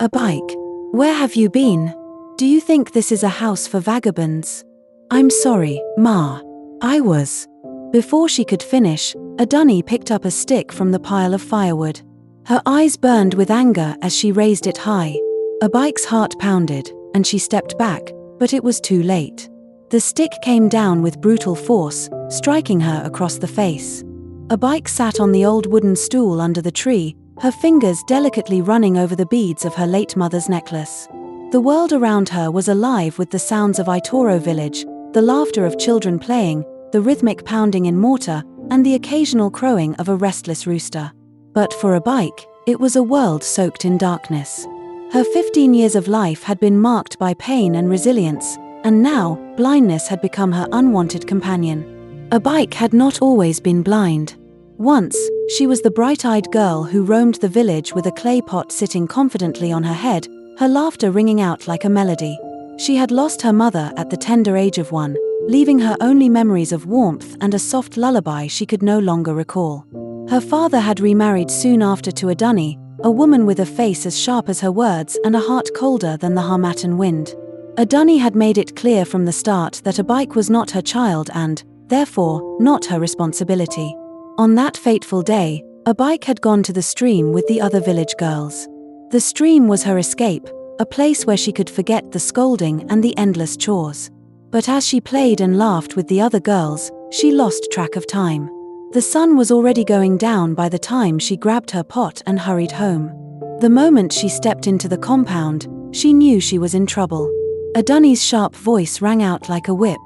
A bike. Where have you been? Do you think this is a house for vagabonds? I'm sorry, Ma. I was. Before she could finish, a dunny picked up a stick from the pile of firewood. Her eyes burned with anger as she raised it high. A bike's heart pounded, and she stepped back, but it was too late. The stick came down with brutal force, striking her across the face. A bike sat on the old wooden stool under the tree, her fingers delicately running over the beads of her late mother's necklace. The world around her was alive with the sounds of Itoro village, the laughter of children playing, the rhythmic pounding in mortar, and the occasional crowing of a restless rooster. But for a bike, it was a world soaked in darkness. Her 15 years of life had been marked by pain and resilience, and now, blindness had become her unwanted companion. A bike had not always been blind. Once, she was the bright-eyed girl who roamed the village with a clay pot sitting confidently on her head, her laughter ringing out like a melody. She had lost her mother at the tender age of 1, leaving her only memories of warmth and a soft lullaby she could no longer recall. Her father had remarried soon after to a dunny, a woman with a face as sharp as her words and a heart colder than the Harmattan wind. A dunny had made it clear from the start that a bike was not her child and, therefore, not her responsibility. On that fateful day, a bike had gone to the stream with the other village girls. The stream was her escape, a place where she could forget the scolding and the endless chores. But as she played and laughed with the other girls, she lost track of time. The sun was already going down by the time she grabbed her pot and hurried home. The moment she stepped into the compound, she knew she was in trouble. A dunny's sharp voice rang out like a whip.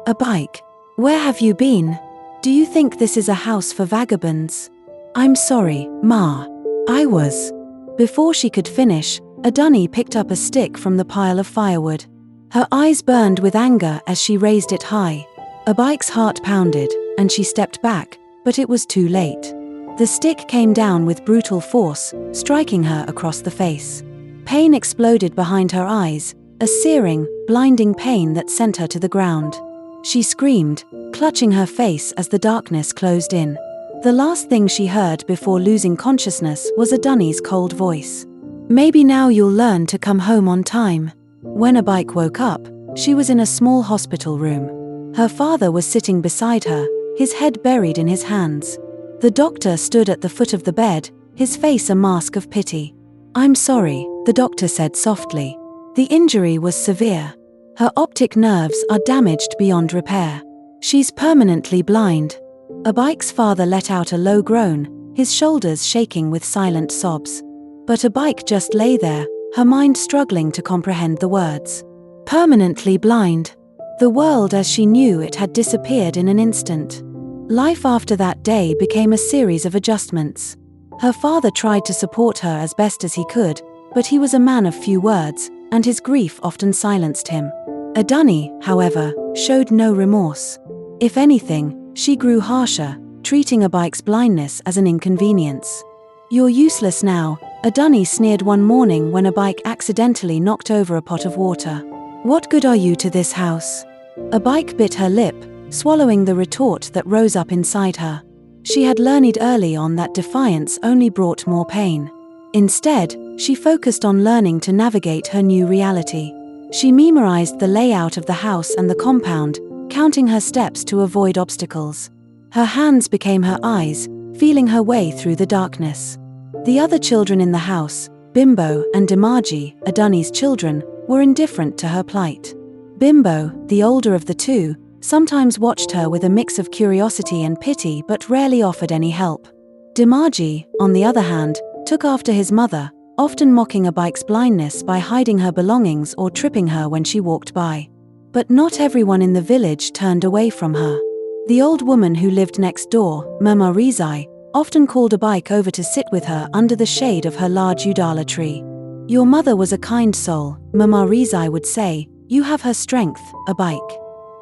A bike. Where have you been? Do you think this is a house for vagabonds? I'm sorry, Ma. I was. Before she could finish, a dunny picked up a stick from the pile of firewood. Her eyes burned with anger as she raised it high. A bike's heart pounded, and she stepped back, but it was too late. The stick came down with brutal force, striking her across the face. Pain exploded behind her eyes, a searing, blinding pain that sent her to the ground. She screamed, clutching her face as the darkness closed in. The last thing she heard before losing consciousness was a dunny's cold voice. Maybe now you'll learn to come home on time. When a bike woke up, she was in a small hospital room. Her father was sitting beside her, his head buried in his hands. The doctor stood at the foot of the bed, his face a mask of pity. I'm sorry, the doctor said softly. The injury was severe. Her optic nerves are damaged beyond repair. She's permanently blind. A bike's father let out a low groan, his shoulders shaking with silent sobs. But a bike just lay there, her mind struggling to comprehend the words. Permanently blind. The world as she knew it had disappeared in an instant. Life after that day became a series of adjustments. Her father tried to support her as best as he could, but he was a man of few words, and his grief often silenced him. A dunny, however, showed no remorse. If anything, she grew harsher, treating a bike's blindness as an inconvenience. You're useless now, a dunny sneered one morning when a bike accidentally knocked over a pot of water. What good are you to this house? A bike bit her lip, swallowing the retort that rose up inside her. She had learned early on that defiance only brought more pain. Instead, she focused on learning to navigate her new reality. She memorized the layout of the house and the compound, counting her steps to avoid obstacles. Her hands became her eyes, feeling her way through the darkness. The other children in the house, Bimbo and Dimaji, a dunny's children, were indifferent to her plight. Bimbo, the older of the two, sometimes watched her with a mix of curiosity and pity but rarely offered any help. Dimaji, on the other hand, took after his mother, often mocking a bike's blindness by hiding her belongings or tripping her when she walked by. But not everyone in the village turned away from her. The old woman who lived next door, Mama Rizai, often called a bike over to sit with her under the shade of her large udala tree. Your mother was a kind soul, Mama Rizai would say. You have her strength, a bike.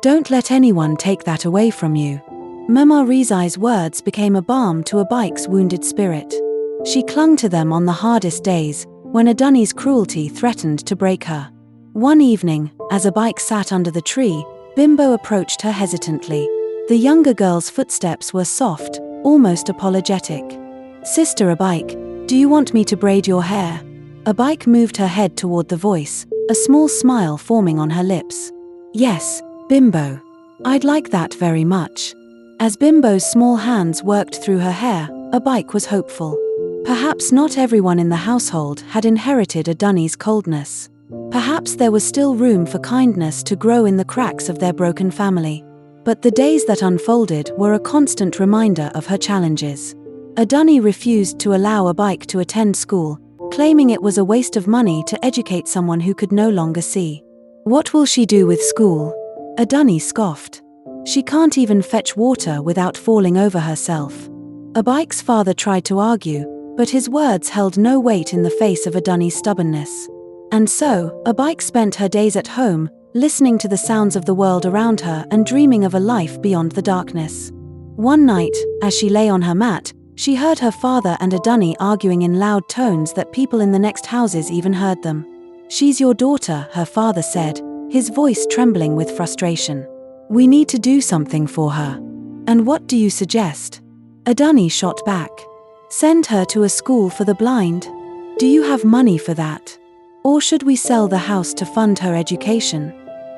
Don't let anyone take that away from you. Mama Rizai's words became a balm to a bike's wounded spirit. She clung to them on the hardest days, when a dunny's cruelty threatened to break her. One evening, as a bike sat under the tree, Bimbo approached her hesitantly. The younger girl's footsteps were soft, almost apologetic. Sister a bike, do you want me to braid your hair? A bike moved her head toward the voice, a small smile forming on her lips. Yes, Bimbo. I'd like that very much. As Bimbo's small hands worked through her hair, a bike was hopeful. Perhaps not everyone in the household had inherited a Dunny's coldness. Perhaps there was still room for kindness to grow in the cracks of their broken family. But the days that unfolded were a constant reminder of her challenges. A Dunny refused to allow a bike to attend school, claiming it was a waste of money to educate someone who could no longer see. What will she do with school? A Dunny scoffed. She can't even fetch water without falling over herself. A bike's father tried to argue, but his words held no weight in the face of a Dunny's stubbornness. And so, a bike spent her days at home, listening to the sounds of the world around her and dreaming of a life beyond the darkness. One night, as she lay on her mat, she heard her father and a Dunny arguing in loud tones that people in the next houses even heard them. "She's your daughter," her father said, his voice trembling with frustration. "We need to do something for her." "And what do you suggest?" A Dunny shot back. "Send her to a school for the blind. Do you have money for that? Or should we sell the house to fund her education?"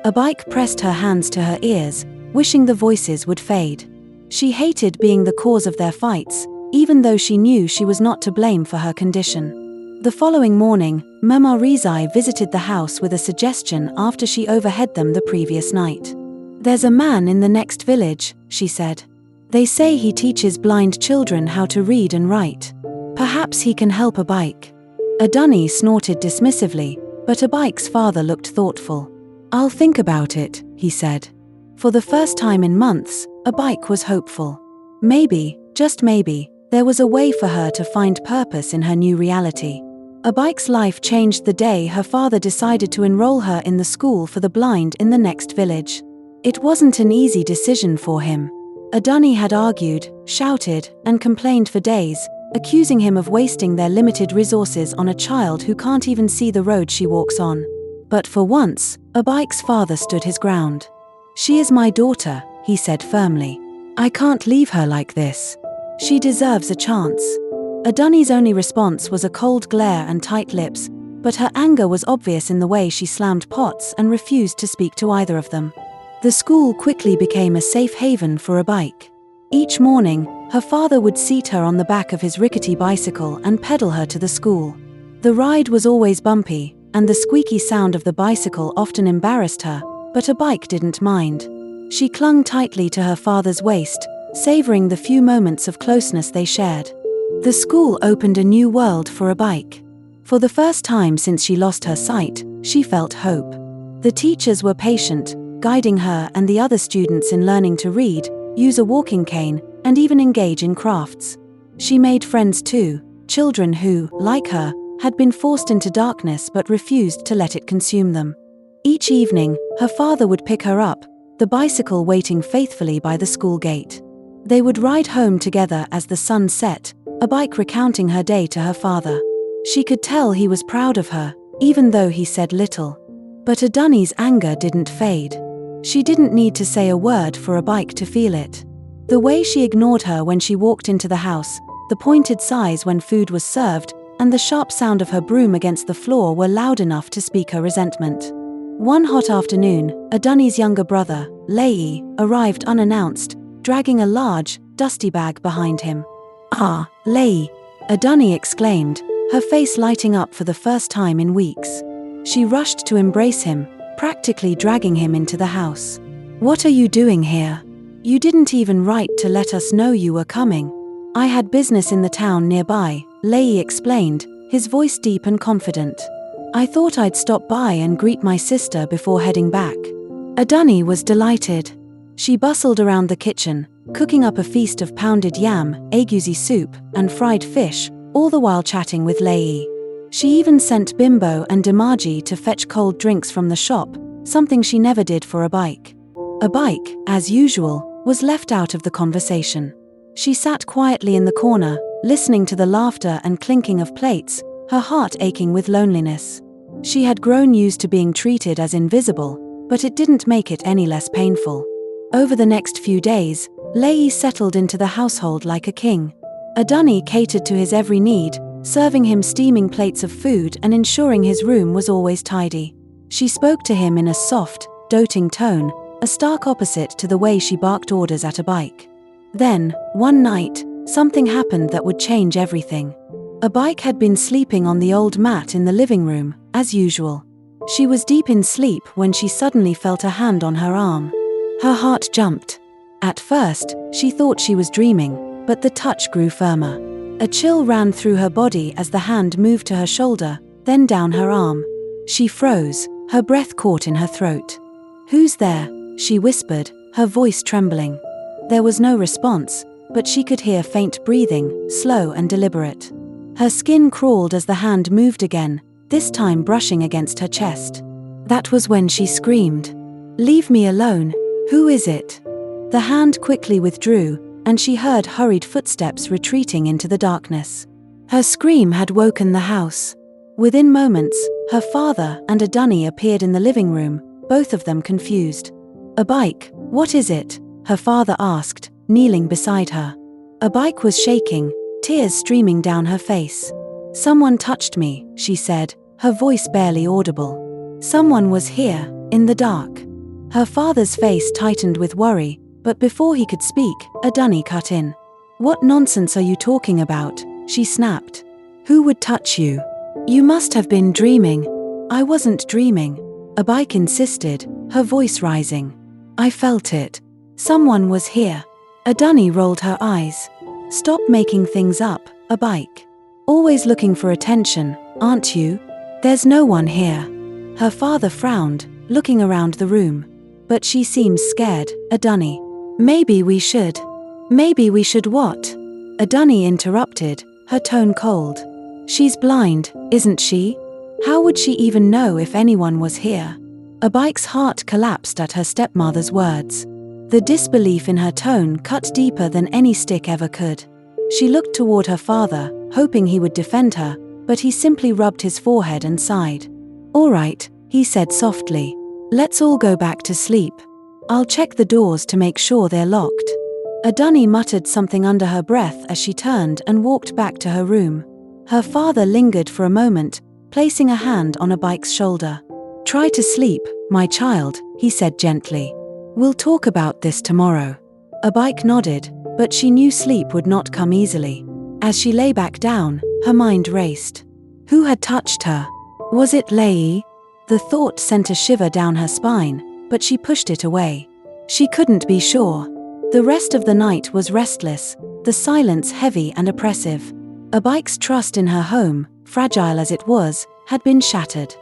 A bike pressed her hands to her ears, wishing the voices would fade. She hated being the cause of their fights, even though she knew she was not to blame for her condition. The following morning, Mama Rizai visited the house with a suggestion after she overheard them the previous night. "There's a man in the next village," she said. "They say he teaches blind children how to read and write. Perhaps he can help a bike." A Dunny snorted dismissively, but a bike's father looked thoughtful. "I'll think about it," he said. For the first time in months, a bike was hopeful. Maybe, just maybe, there was a way for her to find purpose in her new reality. A bike's life changed the day her father decided to enroll her in the school for the blind in the next village. It wasn't an easy decision for him. A Dunny had argued, shouted, and complained for days, accusing him of wasting their limited resources on a child who can't even see the road she walks on. But for once, a bike's father stood his ground. "She is my daughter," he said firmly. "I can't leave her like this. She deserves a chance." A Dunny's only response was a cold glare and tight lips, but her anger was obvious in the way she slammed pots and refused to speak to either of them. The school quickly became a safe haven for a bike. Each morning, her father would seat her on the back of his rickety bicycle and pedal her to the school. The ride was always bumpy, and the squeaky sound of the bicycle often embarrassed her, but a bike didn't mind. She clung tightly to her father's waist, savoring the few moments of closeness they shared. The school opened a new world for a bike. For the first time since she lost her sight, she felt hope. The teachers were patient, guiding her and the other students in learning to read, use a walking cane, and even engage in crafts. She made friends too, children who, like her, had been forced into darkness but refused to let it consume them. Each evening, her father would pick her up, the bicycle waiting faithfully by the school gate. They would ride home together as the sun set, a bike recounting her day to her father. She could tell he was proud of her, even though he said little. But a Dunny's anger didn't fade. She didn't need to say a word for a bike to feel it. The way she ignored her when she walked into the house, the pointed sighs when food was served, and the sharp sound of her broom against the floor were loud enough to speak her resentment. One hot afternoon, a Dunny's younger brother, Lei, arrived unannounced, dragging a large, dusty bag behind him. "Ah, Lei," a Dunny exclaimed, her face lighting up for the first time in weeks. She rushed to embrace him, practically dragging him into the house. "What are you doing here? You didn't even write to let us know you were coming." "I had business in the town nearby," Lei explained, his voice deep and confident. "I thought I'd stop by and greet my sister before heading back." A Dunny was delighted. She bustled around the kitchen, cooking up a feast of pounded yam, egusi soup, and fried fish, all the while chatting with Lei. She even sent Bimbo and Dimaji to fetch cold drinks from the shop, something she never did for a bike. A bike, as usual, was left out of the conversation. She sat quietly in the corner, listening to the laughter and clinking of plates, her heart aching with loneliness. She had grown used to being treated as invisible, but it didn't make it any less painful. Over the next few days, Lei settled into the household like a king. A Dunny catered to his every need, serving him steaming plates of food and ensuring his room was always tidy. She spoke to him in a soft, doting tone, a stark opposite to the way she barked orders at a bike. Then, one night, something happened that would change everything. A bike had been sleeping on the old mat in the living room, as usual. She was deep in sleep when she suddenly felt a hand on her arm. Her heart jumped. At first, she thought she was dreaming, but the touch grew firmer. A chill ran through her body as the hand moved to her shoulder, then down her arm. She froze, her breath caught in her throat. "Who's there?" she whispered, her voice trembling. There was no response, but she could hear faint breathing, slow and deliberate. Her skin crawled as the hand moved again, this time brushing against her chest. That was when she screamed, "Leave me alone! Who is it?" The hand quickly withdrew, and she heard hurried footsteps retreating into the darkness. Her scream had woken the house. Within moments, her father and a dunny appeared in the living room, both of them confused. "A bike, what is it?" her father asked, kneeling beside her. A bike was shaking, tears streaming down her face. "Someone touched me," she said, her voice barely audible. "Someone was here, in the dark." Her father's face tightened with worry, but before he could speak, a dunny cut in. "What nonsense are you talking about?" she snapped. "Who would touch you? You must have been dreaming." "I wasn't dreaming," a bike insisted, her voice rising. "I felt it. Someone was here." A dunny rolled her eyes. "Stop making things up, a bike. Always looking for attention, aren't you? There's no one here." Her father frowned, looking around the room. "But she seems scared," a dunny. "Maybe we should." "Maybe we should what?" A dunny interrupted, her tone cold. "She's blind, isn't she? How would she even know if anyone was here?" A bike's heart collapsed at her stepmother's words. The disbelief in her tone cut deeper than any stick ever could. She looked toward her father, hoping he would defend her, but he simply rubbed his forehead and sighed. "All right," he said softly. "Let's all go back to sleep. I'll check the doors to make sure they're locked." A dunny muttered something under her breath as she turned and walked back to her room. Her father lingered for a moment, placing a hand on a bike's shoulder. "Try to sleep, my child," he said gently. "We'll talk about this tomorrow." A bike nodded, but she knew sleep would not come easily. As she lay back down, her mind raced. Who had touched her? Was it Lei? The thought sent a shiver down her spine, but she pushed it away. She couldn't be sure. The rest of the night was restless, the silence heavy and oppressive. A bike's trust in her home, fragile as it was, had been shattered.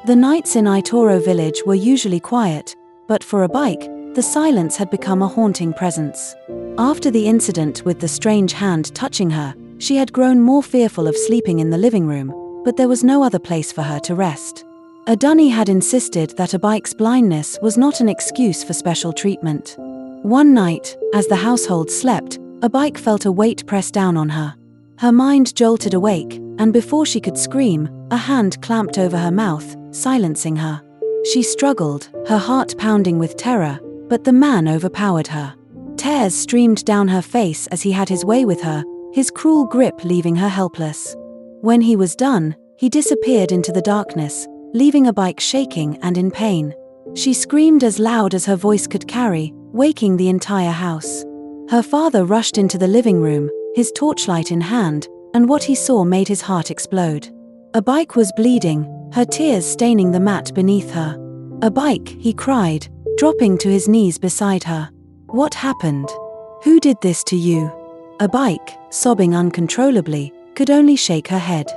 The nights in Itoro village were usually quiet, but for a bike, the silence had become a haunting presence. After the incident with the strange hand touching her, she had grown more fearful of sleeping in the living room, but there was no other place for her to rest. A dunny had insisted that a bike's blindness was not an excuse for special treatment. One night, as the household slept, a bike felt a weight press down on her. Her mind jolted awake, and before she could scream, a hand clamped over her mouth, silencing her. She struggled, her heart pounding with terror, but the man overpowered her. Tears streamed down her face as he had his way with her, his cruel grip leaving her helpless. When he was done, he disappeared into the darkness, leaving a bike shaking and in pain. She screamed as loud as her voice could carry, waking the entire house. Her father rushed into the living room, his torchlight in hand, and what he saw made his heart explode. A bike was bleeding, her tears staining the mat beneath her. "A bike," he cried, dropping to his knees beside her. "What happened? Who did this to you?" A bike, sobbing uncontrollably, could only shake her head.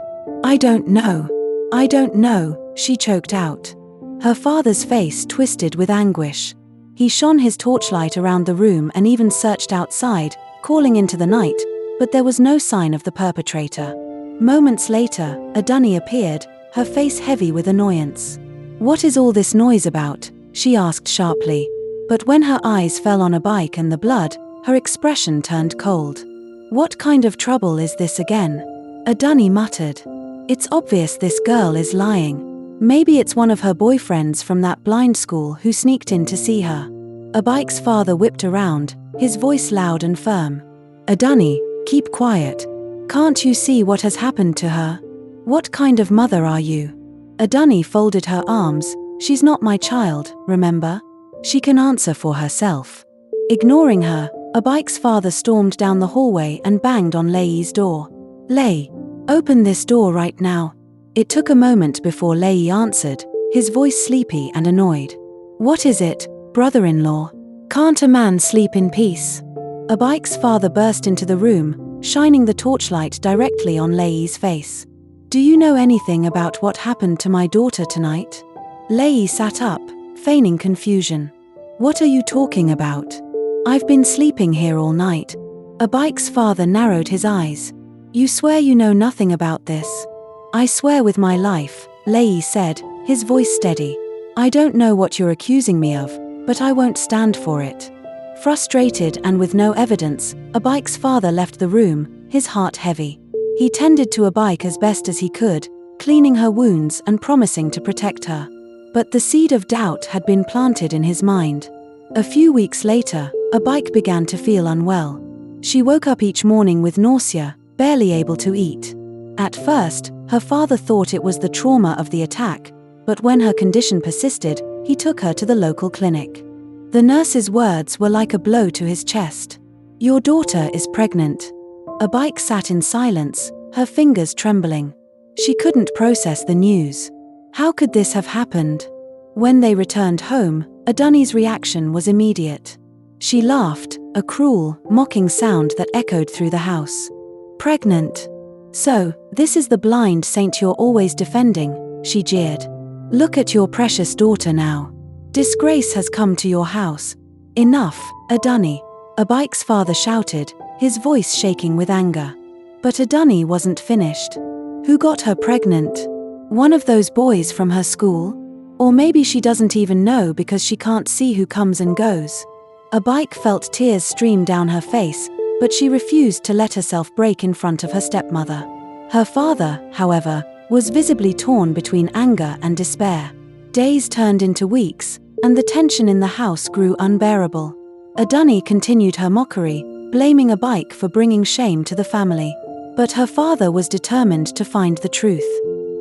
"I don't know. I don't know," she choked out. Her father's face twisted with anguish. He shone his torchlight around the room and even searched outside, calling into the night, but there was no sign of the perpetrator. Moments later, a dunny appeared, her face heavy with annoyance. "What is all this noise about?" she asked sharply. But when her eyes fell on a bike and the blood, her expression turned cold. "What kind of trouble is this again?" A dunny muttered. "It's obvious this girl is lying. Maybe it's one of her boyfriends from that blind school who sneaked in to see her." A bike's father whipped around, his voice loud and firm. "A dunny, keep quiet. Can't you see what has happened to her? What kind of mother are you? Adani folded her arms. She's not my child, remember? She can answer for herself. Ignoring her, Abike's father stormed down the hallway and banged on Lei's door. Lei, open this door right now. It took a moment before Lei answered, his voice sleepy and annoyed. What is it, brother-in-law? Can't a man sleep in peace? Abike's father burst into the room, shining the torchlight directly on Lei's face. Do you know anything about what happened to my daughter tonight? Lei sat up, feigning confusion. What are you talking about? I've been sleeping here all night. Abike's father narrowed his eyes. You swear you know nothing about this? I swear with my life, Lei said, his voice steady. I don't know what you're accusing me of, but I won't stand for it. Frustrated and with no evidence, Abike's father left the room, his heart heavy. He tended to Abike as best as he could, cleaning her wounds and promising to protect her. But the seed of doubt had been planted in his mind. A few weeks later, Abike began to feel unwell. She woke up each morning with nausea, barely able to eat. At first, her father thought it was the trauma of the attack, but when her condition persisted, he took her to the local clinic. The nurse's words were like a blow to his chest. Your daughter is pregnant. Abike sat in silence, her fingers trembling. She couldn't process the news. How could this have happened? When they returned home, Adani's reaction was immediate. She laughed, a cruel, mocking sound that echoed through the house. Pregnant? So, this is the blind saint you're always defending, she jeered. Look at your precious daughter now. Disgrace has come to your house. Enough, Adani, Abike's father shouted, his voice shaking with anger. But Adani wasn't finished. Who got her pregnant? One of those boys from her school? Or maybe she doesn't even know because she can't see who comes and goes. Abike felt tears stream down her face, but she refused to let herself break in front of her stepmother. Her father, however, was visibly torn between anger and despair. Days turned into weeks, and the tension in the house grew unbearable. Adani continued her mockery, blaming Abike for bringing shame to the family. But her father was determined to find the truth.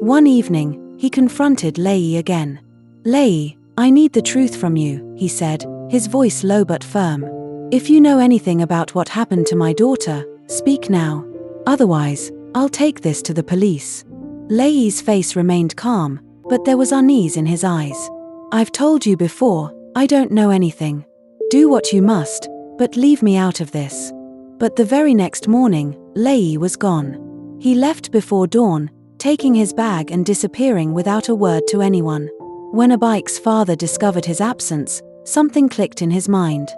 One evening, he confronted Lei again. Lei, I need the truth from you, he said, his voice low but firm. If you know anything about what happened to my daughter, speak now. Otherwise, I'll take this to the police. Lei's face remained calm, but there was unease in his eyes. I've told you before, I don't know anything. Do what you must, but leave me out of this. But the very next morning, Lei was gone. He left before dawn, taking his bag and disappearing without a word to anyone. When Abike's father discovered his absence, something clicked in his mind.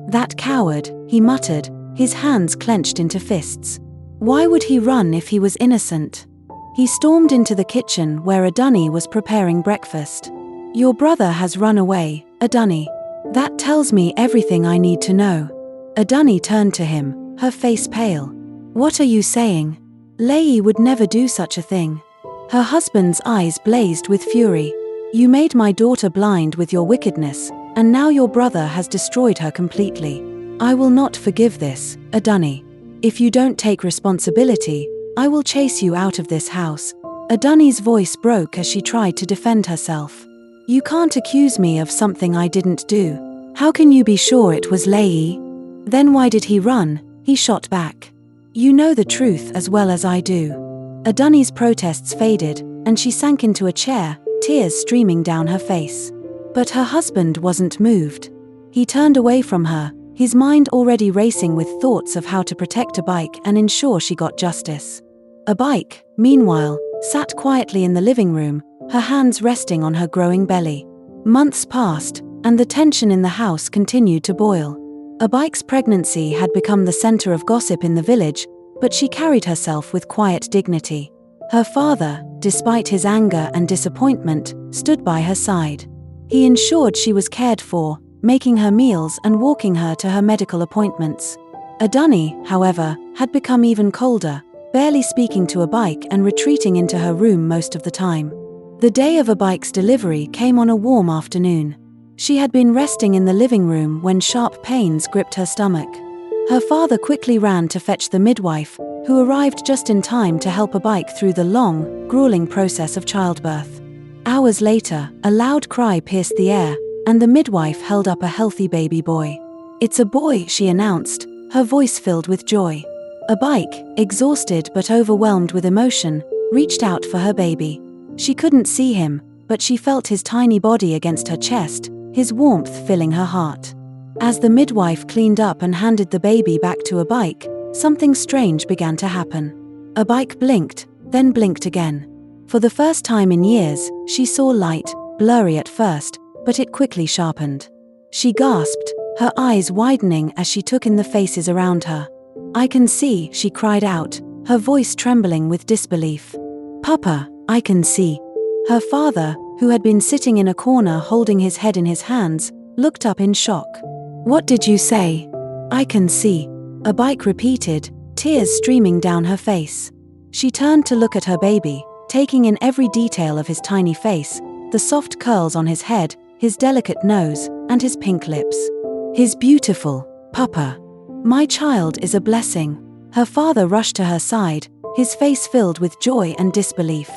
That coward, he muttered, his hands clenched into fists. Why would he run if he was innocent? He stormed into the kitchen where Adani was preparing breakfast. Your brother has run away, Adani. That tells me everything I need to know. Adani turned to him, her face pale. What are you saying? Lei would never do such a thing. Her husband's eyes blazed with fury. You made my daughter blind with your wickedness, and now your brother has destroyed her completely. I will not forgive this, Adani. If you don't take responsibility, I will chase you out of this house. Adani's voice broke as she tried to defend herself. You can't accuse me of something I didn't do. How can you be sure it was Lei? Then why did he run? He shot back. You know the truth as well as I do. Adani's protests faded, and she sank into a chair, tears streaming down her face. But her husband wasn't moved. He turned away from her, his mind already racing with thoughts of how to protect Abike and ensure she got justice. Abike, meanwhile, sat quietly in the living room, her hands resting on her growing belly. Months passed, and the tension in the house continued to boil. Abike's pregnancy had become the center of gossip in the village, but she carried herself with quiet dignity. Her father, despite his anger and disappointment, stood by her side. He ensured she was cared for, making her meals and walking her to her medical appointments. Adani, however, had become even colder, barely speaking to Abike and retreating into her room most of the time. The day of Abike's delivery came on a warm afternoon. She had been resting in the living room when sharp pains gripped her stomach. Her father quickly ran to fetch the midwife, who arrived just in time to help Abike through the long, grueling process of childbirth. Hours later, a loud cry pierced the air, and the midwife held up a healthy baby boy. "It's a boy," she announced, her voice filled with joy. Abike, exhausted but overwhelmed with emotion, reached out for her baby. She couldn't see him, but she felt his tiny body against her chest, his warmth filling her heart. As the midwife cleaned up and handed the baby back to Abike, something strange began to happen. Abike blinked, then blinked again. For the first time in years, she saw light, blurry at first, but it quickly sharpened. She gasped, her eyes widening as she took in the faces around her. "I can see," she cried out, her voice trembling with disbelief. "Papa, I can see." Her father, who had been sitting in a corner holding his head in his hands, looked up in shock. "What did you say?" "I can see," Abike repeated, tears streaming down her face. She turned to look at her baby, taking in every detail of his tiny face, the soft curls on his head, his delicate nose, and his pink lips. "He's beautiful, Papa. My child is a blessing." Her father rushed to her side, his face filled with joy and disbelief.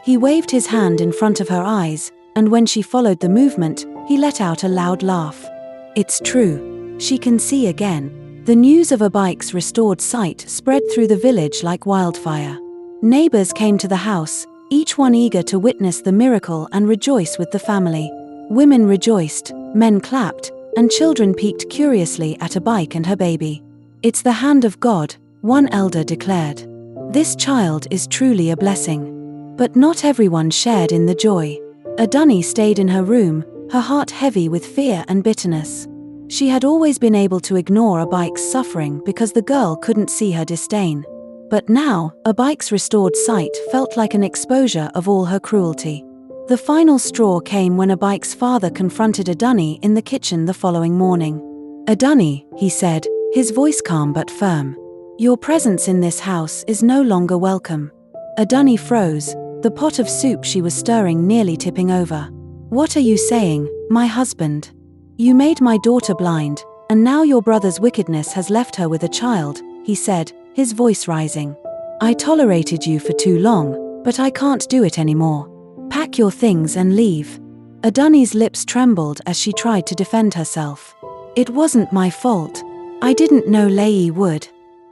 He waved his hand in front of her eyes, and when she followed the movement, he let out a loud laugh. "It's true. She can see again." The news of Abike's restored sight spread through the village like wildfire. Neighbors came to the house, each one eager to witness the miracle and rejoice with the family. Women rejoiced, men clapped, and children peeked curiously at Abike and her baby. "It's the hand of God," one elder declared. "This child is truly a blessing." But not everyone shared in the joy. Adunni stayed in her room, her heart heavy with fear and bitterness. She had always been able to ignore Abike's suffering because the girl couldn't see her disdain. But now, Abike's restored sight felt like an exposure of all her cruelty. The final straw came when Abike's father confronted Adunni in the kitchen the following morning. "Adunni," he said, his voice calm but firm, "your presence in this house is no longer welcome." Adunni froze, the pot of soup she was stirring nearly tipping over. "What are you saying, my husband? You made my daughter blind, and now your brother's wickedness has left her with a child," he said, his voice rising. "I tolerated you for too long, but I can't do it anymore. Pack your things and leave." Adunni's lips trembled as she tried to defend herself. "It wasn't my fault. I didn't know Lei would."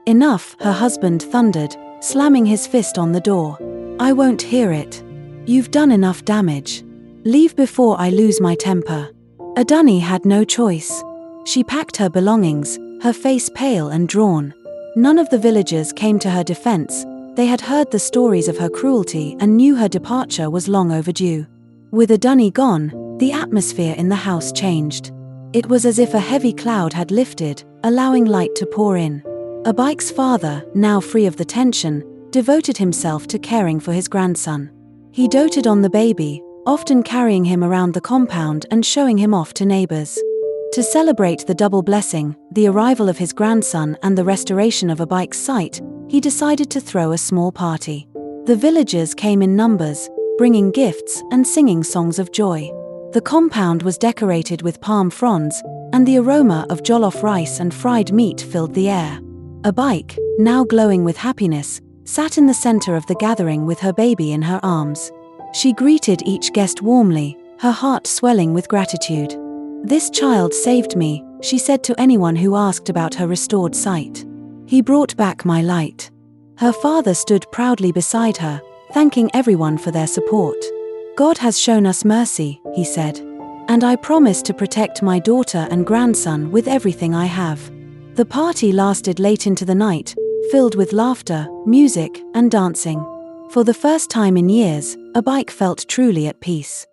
"Enough," her husband thundered, slamming his fist on the door. "I won't hear it. You've done enough damage. Leave before I lose my temper." Adunni had no choice. She packed her belongings, her face pale and drawn. None of the villagers came to her defense. They had heard the stories of her cruelty and knew her departure was long overdue. With Adunni gone, the atmosphere in the house changed. It was as if a heavy cloud had lifted, allowing light to pour in. Abike's father, now free of the tension, devoted himself to caring for his grandson. He doted on the baby, often carrying him around the compound and showing him off to neighbors. To celebrate the double blessing, the arrival of his grandson and the restoration of Abike's sight, he decided to throw a small party. The villagers came in numbers, bringing gifts and singing songs of joy. The compound was decorated with palm fronds, and the aroma of jollof rice and fried meat filled the air. Abike, now glowing with happiness, sat in the center of the gathering with her baby in her arms. She greeted each guest warmly, her heart swelling with gratitude. "This child saved me," she said to anyone who asked about her restored sight. "He brought back my light." Her father stood proudly beside her, thanking everyone for their support. "God has shown us mercy," he said, "and I promise to protect my daughter and grandson with everything I have." The party lasted late into the night, filled with laughter, music, and dancing. For the first time in years, Abike felt truly at peace.